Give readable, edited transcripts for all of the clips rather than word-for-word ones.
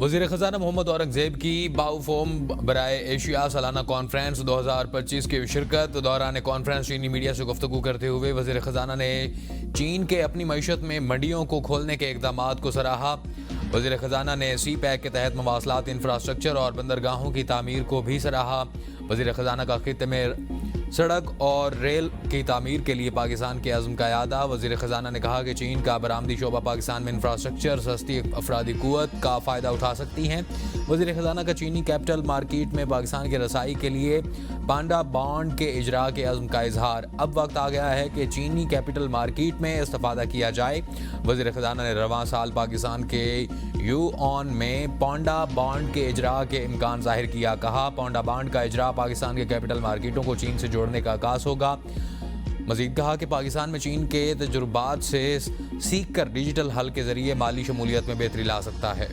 وزیر خزانہ محمد اورنگزیب کی باؤفوم برائے ایشیا سالانہ کانفرنس 2025 کی شرکت دوران کانفرنس چینی میڈیا سے گفتگو کرتے ہوئے وزیر خزانہ نے چین کے اپنی معیشت میں منڈیوں کو کھولنے کے اقدامات کو سراہا۔ وزیر خزانہ نے سی پیک کے تحت مواصلات انفراسٹرکچر اور بندرگاہوں کی تعمیر کو بھی سراہا۔ وزیر خزانہ کا خطے میں سڑک اور ریل کی تعمیر کے لیے پاکستان کے عزم کا اعادہ۔ وزیر خزانہ نے کہا کہ چین کا برآمدی شعبہ پاکستان میں انفراسٹرکچر سستی افرادی قوت کا فائدہ اٹھا سکتی ہیں۔ وزیر خزانہ کا چینی کیپٹل مارکیٹ میں پاکستان کی رسائی کے لیے پانڈا بانڈ کے اجراء کے عزم کا اظہار۔ اب وقت آ گیا ہے کہ چینی کیپٹل مارکیٹ میں استفادہ کیا جائے۔ وزیر خزانہ نے رواں سال پاکستان کے یوآن میں پانڈا بانڈ کے اجراء کے امکان ظاہر کیا۔ کہا پانڈا بانڈ کا اجراء پاکستان کے کیپٹل مارکیٹوں کو چین سے جوڑنے کا آغاز ہوگا۔ مزید کہا کہ پاکستان میں چین کے تجربات سے سیکھ کر ڈیجیٹل حل کے ذریعے مالی شمولیت میں بہتری لا سکتا ہے۔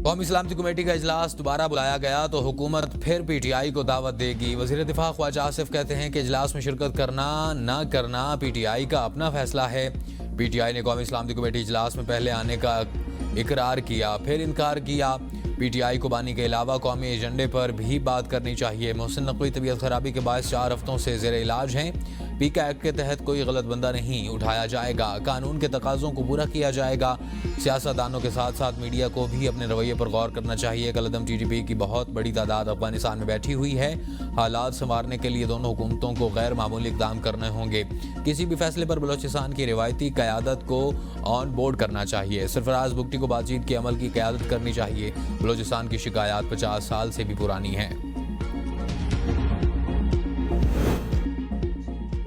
قومی سلامتی کمیٹی کا اجلاس دوبارہ بلایا گیا تو حکومت پھر پی ٹی آئی کو دعوت دے گی۔ وزیر دفاع خواجہ آصف کہتے ہیں کہ اجلاس میں شرکت کرنا نہ کرنا پی ٹی آئی کا اپنا فیصلہ ہے۔ پی ٹی آئی نے قومی سلامتی کمیٹی اجلاس میں پہلے آنے کا اقرار کیا پھر انکار کیا۔ پی ٹی آئی کو بانی کے علاوہ قومی ایجنڈے پر بھی بات کرنی چاہیے۔ محسن نقوی طبیعت خرابی کے باعث 4 ہفتوں سے زیر علاج ہیں۔ پی کا ایکٹ کے تحت کوئی غلط بندہ نہیں اٹھایا جائے گا، قانون کے تقاضوں کو پورا کیا جائے گا۔ سیاستدانوں کے ساتھ ساتھ میڈیا کو بھی اپنے رویے پر غور کرنا چاہیے۔ کالعدم ٹی ٹی پی کی بہت بڑی تعداد افغانستان میں بیٹھی ہوئی ہے۔ حالات سنوارنے کے لیے دونوں حکومتوں کو غیر معمولی اقدام کرنے ہوں گے۔ کسی بھی فیصلے پر بلوچستان کی روایتی قیادت کو آن بورڈ کرنا چاہیے۔ سرفراز بگٹی کو بات چیت کے عمل کی قیادت کرنی چاہیے۔ بلوچستان کی شکایات 50 سال سے بھی پرانی ہیں۔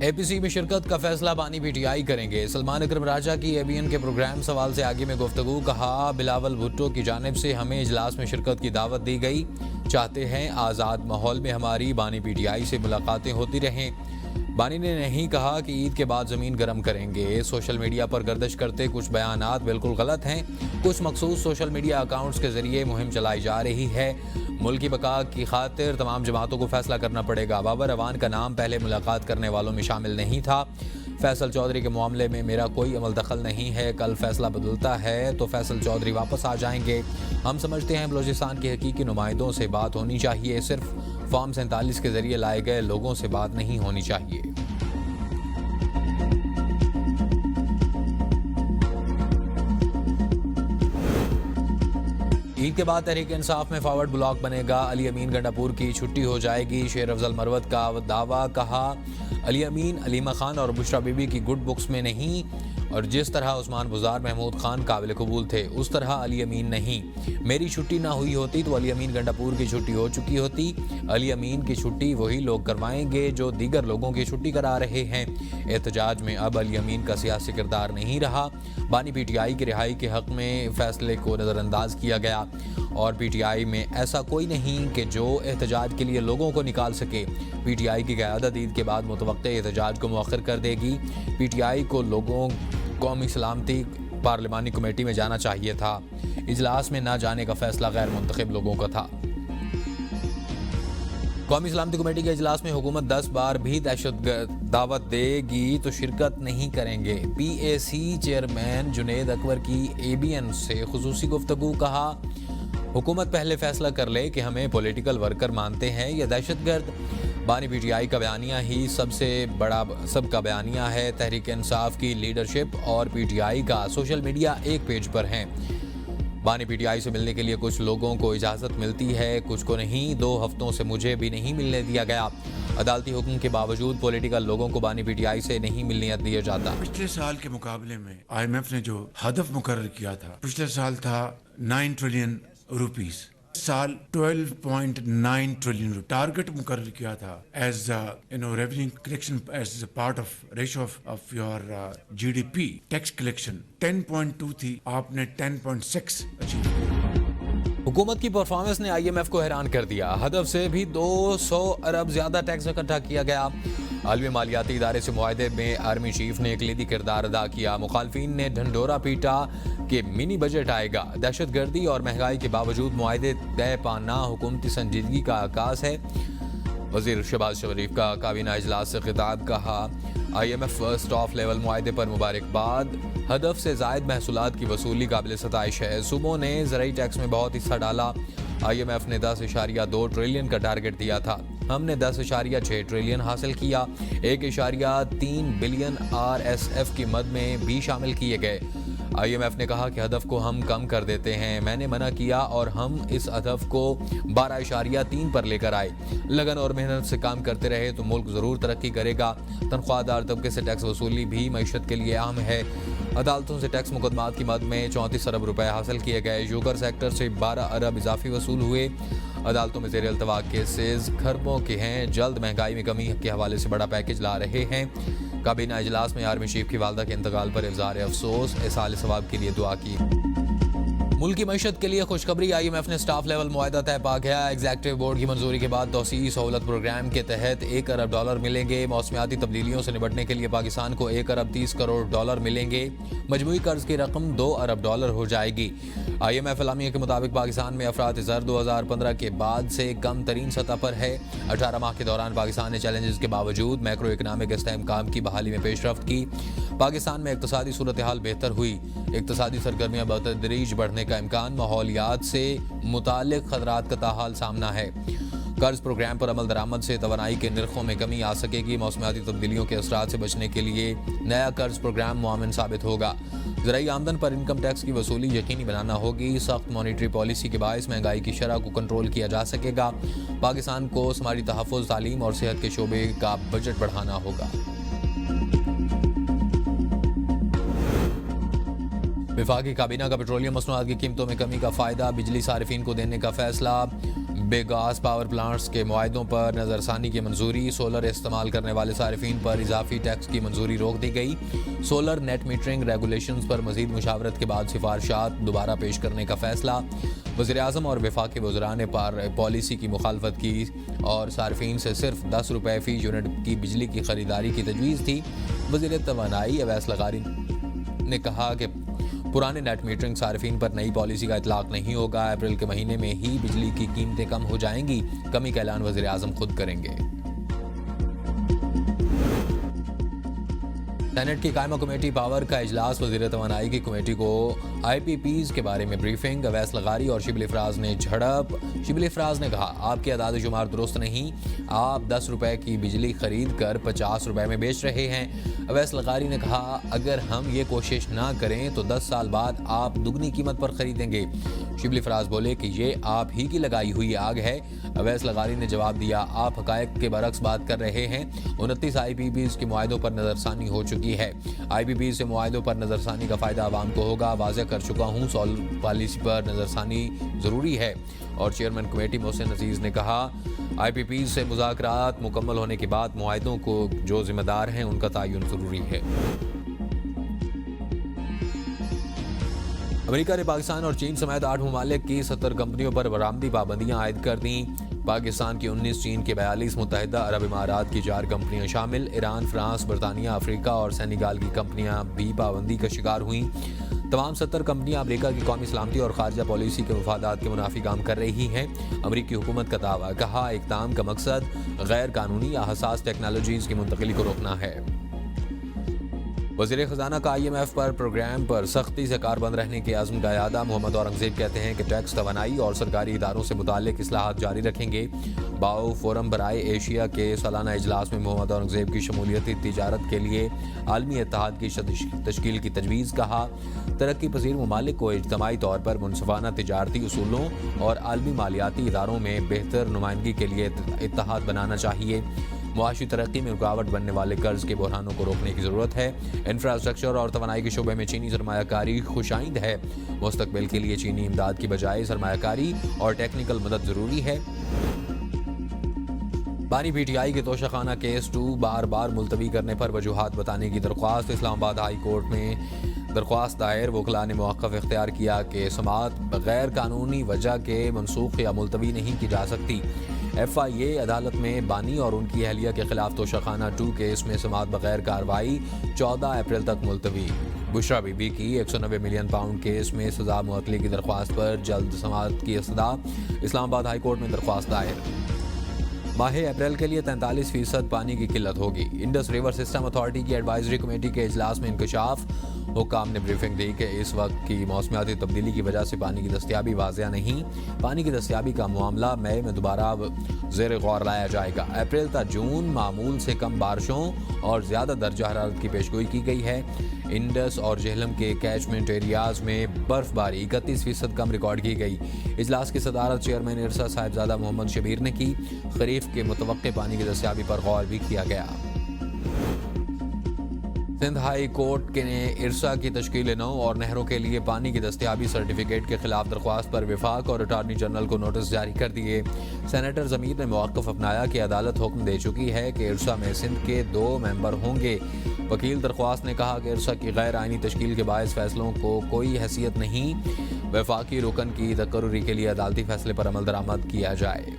اے پی سی میں شرکت کا فیصلہ بانی پی ٹی آئی کریں گے۔ سلمان اکرم راجہ کی اے بی این کے پروگرام سوال سے آگے میں گفتگو۔ کہا بلاول بھٹو کی جانب سے ہمیں اجلاس میں شرکت کی دعوت دی گئی، چاہتے ہیں آزاد ماحول میں ہماری بانی پی ٹی آئی سے ملاقاتیں ہوتی رہیں۔ بانی نے نہیں کہا کہ عید کے بعد زمین گرم کریں گے۔ سوشل میڈیا پر گردش کرتے کچھ بیانات بالکل غلط ہیں۔ کچھ مخصوص سوشل میڈیا اکاؤنٹس کے ذریعے مہم چلائی جا رہی ہے۔ ملکی بقا کی خاطر تمام جماعتوں کو فیصلہ کرنا پڑے گا۔ بابر اعوان کا نام پہلے ملاقات کرنے والوں میں شامل نہیں تھا۔ فیصل چودھری کے معاملے میں میرا کوئی عمل دخل نہیں ہے۔ کل فیصلہ بدلتا ہے تو فیصل چودھری واپس آ جائیں گے۔ ہم سمجھتے ہیں بلوچستان کے حقیقی نمائندوں سے بات ہونی چاہیے، صرف فارم 47 کے ذریعے لائے گئے لوگوں سے بات نہیں ہونی چاہیے۔ عید کے بعد تحریک انصاف میں فارورڈ بلاک بنے گا۔ علی امین گنڈاپور کی چھٹی ہو جائے گی، شیر افضل مروت کا دعویٰ۔ کہا علی امین علیمہ خان اور بشرا بی بی کی گڈ بکس میں نہیں، اور جس طرح عثمان بزار محمود خان قابل قبول تھے اس طرح علی امین نہیں۔ میری چھٹی نہ ہوئی ہوتی تو علی امین گنڈاپور کی چھٹی ہو چکی ہوتی۔ علی امین کی چھٹی وہی لوگ کروائیں گے جو دیگر لوگوں کی چھٹی کرا رہے ہیں۔ احتجاج میں اب علی امین کا سیاسی کردار نہیں رہا۔ بانی پی ٹی آئی کی رہائی کے حق میں فیصلے کو نظر انداز کیا گیا، اور پی ٹی آئی میں ایسا کوئی نہیں کہ جو احتجاج کے لیے لوگوں کو نکال سکے۔ پی ٹی آئی کی قیادت عید کے بعد متوقع احتجاج کو مؤخر کر دے گی۔ پی ٹی آئی کو قومی سلامتی پارلیمانی کمیٹی میں جانا چاہیے تھا، اجلاس میں نہ جانے کا فیصلہ غیر منتخب لوگوں کا تھا۔ قومی سلامتی کمیٹی کے اجلاس میں حکومت 10 بار بھی دہشت دعوت دے گی تو شرکت نہیں کریں گے۔ پی اے سی چیئرمین جنید اکبر کی اے بی این سے خصوصی گفتگو۔ کہا حکومت پہلے فیصلہ کر لے کہ ہمیں پولیٹیکل ورکر مانتے ہیں یا دہشت گرد۔ بانی پی ٹی آئی کا بیانیہ ہی سب کا بیانیہ ہے۔ تحریک انصاف کی لیڈرشپ اور پی ٹی آئی کا سوشل میڈیا ایک پیج پر ہیں۔ بانی پی ٹی آئی سے ملنے کے لیے کچھ لوگوں کو اجازت ملتی ہے، کچھ کو نہیں۔ 2 ہفتوں سے مجھے بھی نہیں ملنے دیا گیا۔ عدالتی حکم کے باوجود پولیٹیکل لوگوں کو بانی پی ٹی آئی سے نہیں ملنے دیا جاتا۔ پچھلے سال کے مقابلے میں آئی ایم ایف نے جو ہدف مقرر کیا تھا، پچھلے سال تھا 9 ٹریلین روپیز، سال 12.9 ٹریلین ٹارگٹ مقرر کیا تھا as revenue collection as part of ratio of your G D P tax collection 10.2 تھی، آپ نے 10.6 اچیو کیا۔ حکومت کی پرفارمنس نے آئی ایم ایف کو حیران کر دیا۔ ہدف سے بھی 200 ارب زیادہ ٹیکس اکٹھا کیا گیا۔ عالمی مالیاتی ادارے سے معاہدے میں آرمی چیف نے کلیدی کردار ادا کیا۔ مخالفین نے ڈھنڈورا پیٹا کہ منی بجٹ آئے گا۔ دہشت گردی اور مہنگائی کے باوجود معاہدے طے پانا حکومتی سنجیدگی کا عکاس ہے۔ وزیر شہباز شریف کا کابینہ اجلاس سے خطاب۔ کہا IMF स्टाफ लेवल मुआहदे पर मुबारकबाद। हदफ से जायद महसूलात की वसूली काबिल सताइश है। सूबों ने ज़राई टैक्स में बहुत हिस्सा डाला। IMF ने 10.2 ट्रिलियन का टारगेट दिया था, हमने 10.6 ट्रिलियन हासिल किया। 1.3 बिलियन RSF की मद में भी शामिल किए गए। IMF ने कहा कि हदफ को हम कम कर देते हैं। मैंने मना किया और हम इस हदफ को 12.3 पर लेकर आए। लगन और मेहनत से काम करते रहे तो मुल्क ज़रूर तरक्की करेगा। तनख्वाहदार तबके से टैक्स वसूली भी मईशत के लिए अहम है। अदालतों से टैक्स मुकदमात की मद में 34 अरब रुपए हासिल किए गए। शुगर सेक्टर से 12 अरब इजाफी वसूल हुए। अदालतों में ज़ेर अल्तवा केसेस खरबों के हैं। जल्द महंगाई में कमी के हवाले से बड़ा पैकेज ला रहे हैं। काबीना इजलास में आर्मी चीफ की वालदा के इंतकाल पर इज़हार अफसोस, इसाल सवाब के लिए दुआ की। मुल्क की मईशत के लिए खुशखबरी, IMF ने स्टाफ लेवल मुआहदा तय पा गया। एग्जीक्यूटिव बोर्ड की मंजूरी के बाद तोसी सहूलत प्रोग्राम के तहत $1 अरब मिलेंगे। मौसमियाती तब्दीलियों से निपटने के लिए पाकिस्तान को $1 अरब 30 करोड़ मिलेंगे। मजमूई कर्ज की रकम $2 अरब हो जाएगी। IMF एलामिया के मुताबिक पाकिस्तान में अफरात ज़र 2015 के बाद से कम तरीन सतह पर है। 18 माह के दौरान पाकिस्तान ने चैलेंजेस के बावजूद मैक्रो इकनॉमिक इस्तेहकाम की बहाली में पेशरफ्त की। पाकिस्तान में इक्तसादी सूरत हाल बेहतर हुई। इक्तसादी सरगर्मियाँ बतदरीज बढ़ने का इम्कान, माहौलियात से मुतालिक खतरात का ताहाल सामना है। कर्ज प्रोग्राम पर अमल दरामद से तवानाई के निर्खों में कमी आ सकेगी। मौसमियाती तब्दीलियों के असरात से बचने के लिए नया कर्ज प्रोग्राम मुआविन साबित होगा। ज़राई आमदन पर इनकम टैक्स की वसूली यकीनी बनाना होगी। सख्त मॉनिटरी पॉलिसी के बायस महंगाई की शरह को कंट्रोल किया जा सकेगा। पाकिस्तान को समाजी तहफ़्फ़ुज़, तालीम और सेहत के शोबे का बजट बढ़ाना होगा। वफाकी काबीना का पेट्रोलियम मसनूआत की कीमतों में कमी का फ़ायदा, बिजली सारिफीन को देने का फैसला। बेगास पावर प्लांट्स के मुआहदों पर नज़रसानी की मंजूरी। सोलर इस्तेमाल करने वाले सारिफीन पर इजाफी टैक्स की मंजूरी रोक दी गई। सोलर नेट मीटरिंग रेगुलेशंस पर मजीद मुशावरत के बाद सिफारिशात दोबारा पेश करने का फैसला। वज़ीर आज़म और वफाकी वज़रा ने पॉलिसी की मुखालफत की और सारिफीन से सिर्फ $10 फ़ी यूनिट की बिजली की खरीदारी की तजवीज़ थी। वज़ीर तवानाई अवैस लगारी ने कहा कि पुराने नेट मीटरिंग सारिफीन पर नई पॉलिसी का इतलाक नहीं होगा। अप्रैल के महीने में ही बिजली की कीमतें कम हो जाएंगी। कमी का ऐलान वज़ीर आज़म खुद करेंगे। सेनेट की कायमा कमेटी पावर का इजलास, वज़ीर तवानाई की कमेटी को IPPs के बारे में ब्रीफिंग। अवैस लगारी और शिबिल इफराज ने झड़प। शिबिल इफराज ने कहा, आपके अदाद शुमार दुरुस्त नहीं, आप $10 की बिजली खरीद कर $50 में बेच रहे हैं। अवैस लगारी ने कहा, अगर हम ये कोशिश ना करें तो 10 साल बाद आप दुगनी कीमत पर खरीदेंगे। शिबिल इफराज बोले कि ये आप ही की लगाई हुई आग है। अवैस लगारी ने जवाब दिया, आप हकायक के बरक्स बात कर रहे हैं। 29 IPPs के मुआहदों पर नज़रसानी हो चुकी है। IPPs से मुआहदों पर नज़रसानी का फ़ायदा आवाम को होगा। वाज़ेह कर चुका हूँ, सोलर पॉलिसी पर नज़रसानी ज़रूरी है। और चेयरमैन कमेटी मोहसिन अजीज़ ने कहा, IPPs से मुज़ाकरात मुकम्मल होने के बाद मुआहदों को जो जिम्मेदार हैं उनका तयन ज़रूरी है। अमेरिका ने पाकिस्तान और चीन समेत 8 ममालिक की 70 कंपनियों पर बरामदी पाबंदियां आयद कर दी। पाकिस्तान की 19, चीन के 42, मुत्तहिदा अरब इमारात की 4 कंपनियां शामिल। ईरान, फ्रांस, बरतानिया, अफ्रीका और सेनेगल की कंपनियां भी पाबंदी का शिकार हुई। तमाम 70 कंपनियां अमेरिका की कौमी सलामती और खारजा पॉलिसी के मफादात के मुनाफी काम कर रही हैं। अमेरिकी हुकूमत का दावा, कहा इक़दाम का मकसद गैर कानूनी या हसास टेक्नोलॉजीज़ की मुंतकिली को रोकना है। वज़ीर ख़जाना का IMF पर प्रोग्राम पर सख्ती से कारबंद रहने के अज़्म का यादा। मोहम्मद औरंगज़ेब कहते हैं कि टैक्स, तवानाई और सरकारी इदारों से मुताल्लिक़ इस्लाहात जारी रखेंगे। बाओ फोरम बराए एशिया के सालाना इजलास में मोहम्मद औरंगज़ेब की शमूलियती तिजारत के लिए आलमी इत्तेहाद की तश्कील की तजवीज़। कहा, तरक्की पजीर ममालिक को इज्तमाई तौर पर मुनसिफाना तिजारती उसूलों और आलमी मालियाती इदारों में बेहतर नुमाइंदगी के लिए इत्तेहाद बनाना चाहिए। मुआशी तरक्की में रुकावट बनने वाले कर्ज के बहरानों को रोकने की ज़रूरत है। इंफ्रास्ट्रक्चर और तवानाई के शोबे में चीनी सरमायाकारी खुशाइंद है। मुस्तकबिल के लिए चीनी इमदाद की बजाय सरमायाकारी और टेक्निकल मदद ज़रूरी है। बानी PTI के तोशाखाना केस 2 बार बार मुलतवी करने पर वजूहात बताने की दरख्वास्त। इस्लामाबाद हाई कोर्ट में दरख्वास्त दायर। वकला ने मौक़िफ़ इख्तियार किया कि समाअत बग़ैर कानूनी वजह के मनसूख या मुलतवी नहीं की जा सकती। FIA अदालत में बानी और उनकी अहलिया के खिलाफ तोशाखाना 2 केस में समाअत बग़ैर कार्रवाई 14 अप्रैल तक मुलतवी। बुशरा बीबी की 190 मिलियन पाउंड केस में सज़ा मुअत्तली की दरख्वास्त पर जल्द समाअत की इस्तदा। इस्लामाबाद हाई कोर्ट में दरख्वास्त दायर। माह अप्रैल के लिए 43% पानी की किल्लत होगी। इंडस रिवर सिस्टम अथॉरिटी की एडवाइजरी कमेटी के इजलास में इंकशाफ। हुक्काम ने ब्रीफिंग दी कि इस वक्त की मौसमियाती तब्दीली की वजह से पानी की दस्तियाबी वाज़िया नहीं। पानी की दस्तियाबी का मामला मई में दोबारा ज़ेर गौर लाया जाएगा। अप्रैल तक जून मामूल से कम बारिशों और ज़्यादा दर्जा हरारत की पेशगोई की गई है। इंडस और जेहलम के कैचमेंट एरियाज़ में बर्फबारी 31% कम रिकॉर्ड की गई। इजलास की सदारत चेयरमैन इरसा साहिबजादा मोहम्मद शबीर ने की। खरीफ के मुतवक्के पानी की दस्तियाबी पर गौर भी किया गया। सिंध हाई कोर्ट के ने इरसा की तश्कील नौ और नहरों के लिए पानी की दस्तियाबी सर्टिफिकेट के खिलाफ दरख्वास्त पर विफाक और अटार्नी जनरल को नोटिस जारी कर दिए। सेनेटर ज़मीर ने मौक़िफ़ अपनाया कि अदालत हुक्म दे चुकी है कि इरसा में सिंध के 2 मेंबर होंगे। वकील दरख्वास्त ने कहा कि इरसा की गैर आइनी तश्कील के बायस फैसलों को कोई हैसियत नहीं। वफाकी रुकन की तकर्रुरी के लिए अदालती फैसले पर अमल दरामद किया जाए।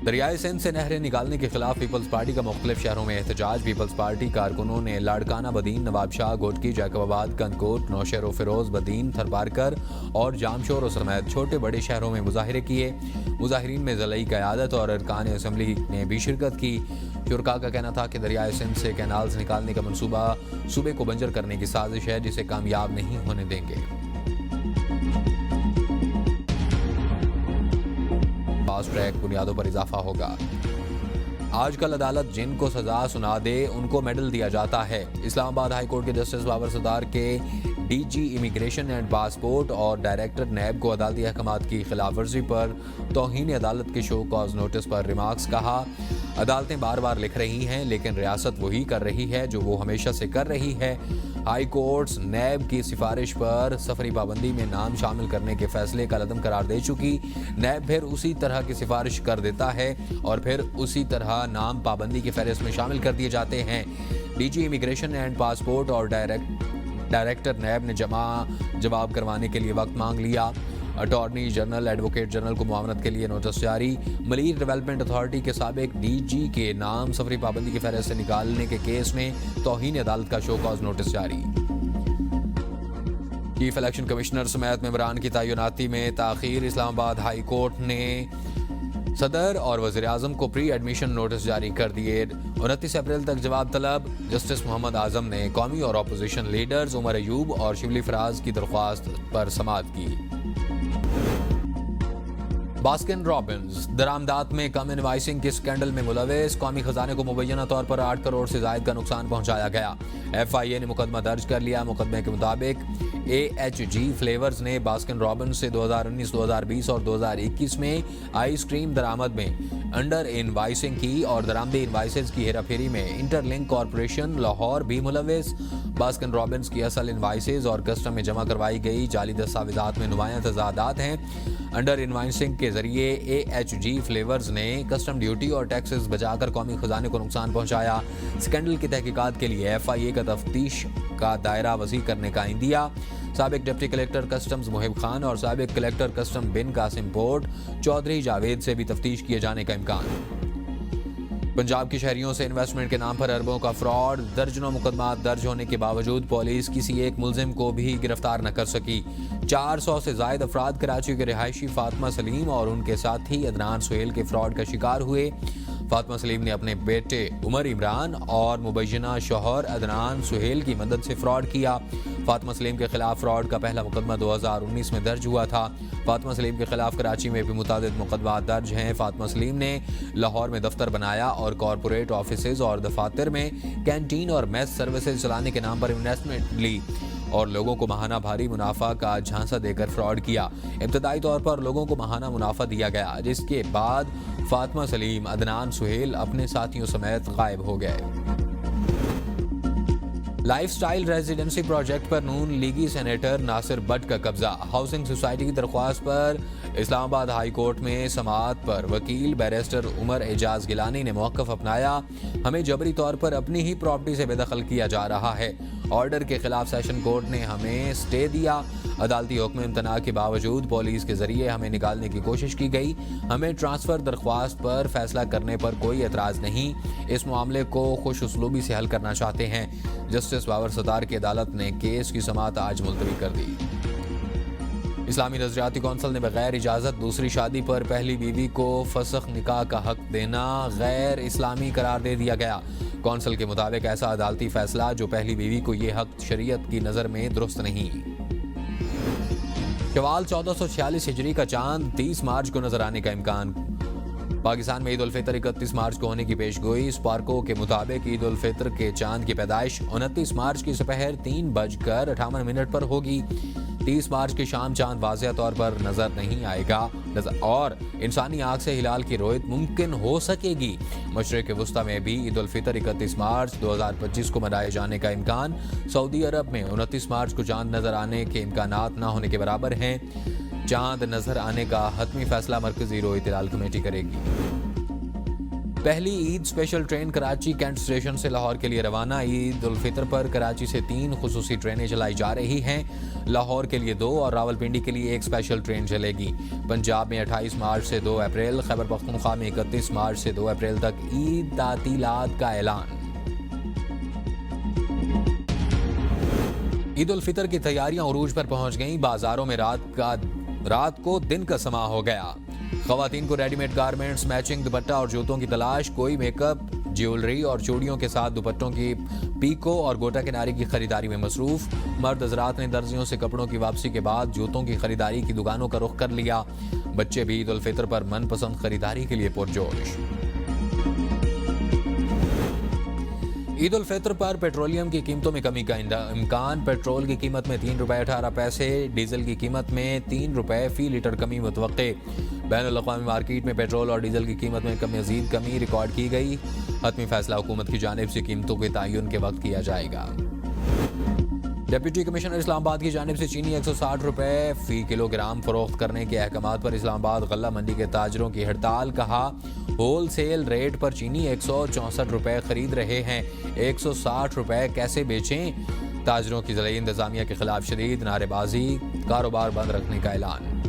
दरियाए सिंध से नहरें निकालने के खिलाफ पीपल्स पार्टी का मुख्तलिफ शहरों में एहतजाज। पीपल्स पार्टी कारकुनों ने लाड़काना, बदीन, नवाबशाह, घोटकी, जैकबाबाद, कंदकोट, नौशहर फिरोज, बदीन, थरपारकर और जामशोर समेत छोटे बड़े शहरों में मुजाहिरे किए। मुजाहिरीन में ज़लई क़यादत और अरकान असम्बली ने भी शिरकत की। शुरका का कहना था कि दरियाए सिंध से कैनाल्स निकालने का मनसूबा सूबे को बंजर करने की साजिश है, जिसे कामयाब नहीं होने देंगे। फास्ट ट्रैक बुनियादों पर इजाफा होगा। आजकल अदालत जिनको सजा सुना दे उनको मेडल दिया जाता है। इस्लामाबाद हाई कोर्ट के जस्टिस बाबर सदार के डीजी इमिग्रेशन एंड पासपोर्ट और डायरेक्टर नैब को अदालती अहकामात की खिलाफ वर्जी पर तौहीन अदालत के शो कॉज नोटिस पर रिमार्क्स। कहा, अदालतें बार बार लिख रही हैं लेकिन रियासत वही कर रही है जो वो हमेशा से कर रही है। हाई कोर्ट्स नैब की सिफारिश पर सफरी पाबंदी में नाम शामिल करने के फैसले का लदम करार दे चुकी। नैब फिर उसी तरह की सिफारिश कर देता है और फिर उसी तरह नाम पाबंदी की फहरिस्त में शामिल कर दिए जाते हैं। डीजी इमिग्रेशन एंड पासपोर्ट और डायरेक्टर नैब ने जवाब करवाने के लिए वक्त मांग लिया। अटॉर्नी जनरल एडवोकेट जनरल को मुआवनत के लिए नोटिस जारी। मलीर डेवलपमेंट अथॉरिटी के साबिक डीजी के नाम सफरी पाबंदी की फहरिस्त से निकालने के केस में तौहीन अदालत का शो कॉज नोटिस जारी। चीफ इलेक्शन कमिश्नर समेत मेंबरान की तैनाती में ताखीर। इस्लामाबाद हाई कोर्ट ने सदर और वज़ीर आज़म को प्री एडमिशन नोटिस जारी कर दिए। 29 अप्रैल तक जवाब तलब। जस्टिस मोहम्मद आजम ने कौमी और अपोजिशन लीडर्स उमर अयूब और शिबली फराज की दरख्वास्त पर समाअत की। बास्किन रॉबिन्स दरामदात में कम इनवाइसिंग के स्कैंडल में मुलविस। कौमी खजाने को मुबैना तौर पर 8 करोड़ से जायद का नुकसान पहुंचाया गया। FIA ने मुकदमा दर्ज कर लिया। मुकदमे के मुताबिक AHG फ्लेवर्स ने बास्किन रॉबिन्स से 2019, 2020 और 2021 में आइसक्रीम दरामद में अंडर इनवाइसिंग की और दरामदी इनवाइसेस की हेराफेरी में इंटरलिंक कॉरपोरेशन लाहौर भी मुलविस। बास्किन रॉबिन्स की असल इनवाइसेस और कस्टम में जमा करवाई गई जाली दस्तावेजात में नुमायां तजादात हैं। अंडर इनवाइसिंग के जरिए AHG फ्लेवर्स ने कस्टम ड्यूटी और टैक्सेस बचाकर कौमी खजाने को नुकसान पहुंचाया। स्कैंडल की तहकीकात के लिए FIA का तफ्तीश का दायरा वसी करने का इंदिया। साबिक डिप्टी कलेक्टर कस्टम्स मुहिब खान और साबिक कलेक्टर कस्टम बिन कासिम पोर्ट चौधरी जावेद से भी तफ्तीश किए जाने का इम्कान। पंजाब के शहरियों से इन्वेस्टमेंट के नाम पर अरबों का फ्रॉड। दर्जनों मुकदमात दर्ज होने के बावजूद पुलिस किसी एक मुलजिम को भी गिरफ्तार न कर सकी। 400 से जायद अफराद कराची के रिहायशी फातिमा सलीम और उनके साथी अदनान सुहेल के फ्रॉड का शिकार हुए। फातिमा सलीम ने अपने बेटे उमर इमरान और मुबैना शौहर अदनान सुहेल की मदद से फ्रॉड किया। फातिमा सलीम के खिलाफ फ्रॉड का पहला मुकदमा 2019 में दर्ज हुआ था। फातिमा सलीम के खिलाफ कराची में भी मुतादिद मुकदमा दर्ज हैं। फातिमा सलीम ने लाहौर में दफ्तर बनाया और कॉरपोरेट ऑफिसेज और दफातर में कैंटीन और मेस सर्विसेज चलाने के नाम पर इन्वेस्टमेंट ली और लोगों को माहाना भारी मुनाफा का झांसा देकर फ्रॉड किया। इब्तदाई तौर पर लोगों को माहाना मुनाफा दिया गया, जिसके बाद फातिमा सलीम, अदनान सुहेल अपने साथियों समेत गायब हो गए। लाइफस्टाइल रेजिडेंसी प्रोजेक्ट पर नून लीगी सेनेटर नासिर बट का कब्जा। हाउसिंग सोसाइटी की दरख्वास्त पर इस्लामाबाद हाई कोर्ट में समाअत पर वकील बैरिस्टर उमर एजाज गिलानी ने मौक़िफ़ अपनाया। हमें जबरी तौर पर अपनी ही प्रॉपर्टी से बेदखल किया जा रहा है। ऑर्डर के खिलाफ सेशन कोर्ट ने हमें स्टे दिया। अदालती हुक्म इम्तना के बावजूद पुलिस के जरिए हमें निकालने की कोशिश की गई। हमें ट्रांसफ़र दरख्वास्त पर फैसला करने पर कोई एतराज़ नहीं। इस मामले को खुश उसलूबी से हल करना चाहते हैं। जस्टिस बाबर सतार की अदालत ने केस की समाअत आज मुलतवी कर दी। اسلامی نظریاتی کونسل نے بغیر اجازت دوسری شادی پر پہلی بیوی کو فسخ نکاح کا حق دینا غیر اسلامی قرار دے دیا گیا۔ کونسل کے مطابق ایسا عدالتی فیصلہ جو پہلی بیوی کو یہ حق شریعت کی نظر میں درست نہیں۔ شوال 1446 ہجری کا چاند 30 مارچ کو نظر آنے کا امکان۔ پاکستان میں عید الفطر 31 مارچ کو ہونے کی پیش گوئی۔ اسپارکو کے مطابق عید الفطر کے چاند کی پیدائش 29 مارچ کی دوپہر 3:58 پر ہوگی۔ 30 مارچ کی شام چاند واضح طور پر نظر نہیں آئے گا اور انسانی آنکھ سے ہلال کی رویت ممکن ہو سکے گی۔ مشرق وسطی میں بھی عید الفطر 31 مارچ 2025 کو منائے جانے کا امکان۔ سعودی عرب میں 29 مارچ کو چاند نظر آنے کے امکانات نہ ہونے کے برابر ہیں۔ چاند نظر آنے کا حتمی فیصلہ مرکزی رویت ہلال کمیٹی کرے گی۔ پہلی Eid special train Karachi cantt station سے لاہور کے لیے روانہ۔ عید الفطر پر کراچی سے 3 خصوصی ٹرینیں چلائی جا رہی ہیں۔ لاہور کے لیے 2 اور راولپنڈی کے لیے 1 اسپیشل ٹرین چلے گی۔ پنجاب میں 28 مارچ سے 2 اپریل، خیبر پختونخوا میں 31 مارچ سے 2 اپریل تک عید تعطیلات کا اعلان۔ عید الفطر کی تیاریاں عروج پر پہنچ گئیں۔ بازاروں میں رات کو دن کا سما ہو گیا۔ خواتین کو ریڈی میڈ گارمنٹس، میچنگ دوپٹہ اور جوتوں کی تلاش۔ کوئی میک اپ، جیولری اور چوڑیوں کے ساتھ دوپٹوں کی پیکو اور گوٹا کناری کی خریداری میں مصروف۔ مرد حضرات نے درزیوں سے کپڑوں کی واپسی کے بعد جوتوں کی خریداری کی دکانوں کا رخ کر لیا۔ بچے بھی عید الفطر پر من پسند خریداری کے لیے پرجوش۔ عید الفطر پر پیٹرولیم کی قیمتوں میں کمی کا امکان۔ پیٹرول کی قیمت میں 3 روپے 18 پیسے، ڈیزل کی قیمت میں 3 روپے فی لیٹر کمی متوقع۔ بین الاقوامی مارکیٹ میں پیٹرول اور ڈیزل کی قیمت میں مزید کمی ریکارڈ کی گئی۔ حتمی فیصلہ حکومت کی جانب سے قیمتوں کے تعین کے وقت کیا جائے گا۔ ڈپٹی کمشنر اسلام آباد کی جانب سے چینی 160 روپے فی کلو گرام فروخت کرنے کے احکامات پر اسلام آباد غلہ منڈی کے تاجروں کی ہڑتال۔ کہا ہول سیل ریٹ پر چینی 164 روپے خرید رہے ہیں، 160 روپے کیسے بیچیں؟ تاجروں کی ضلعی انتظامیہ کے خلاف شدید نعرے بازی، کاروبار بند رکھنے کا اعلان۔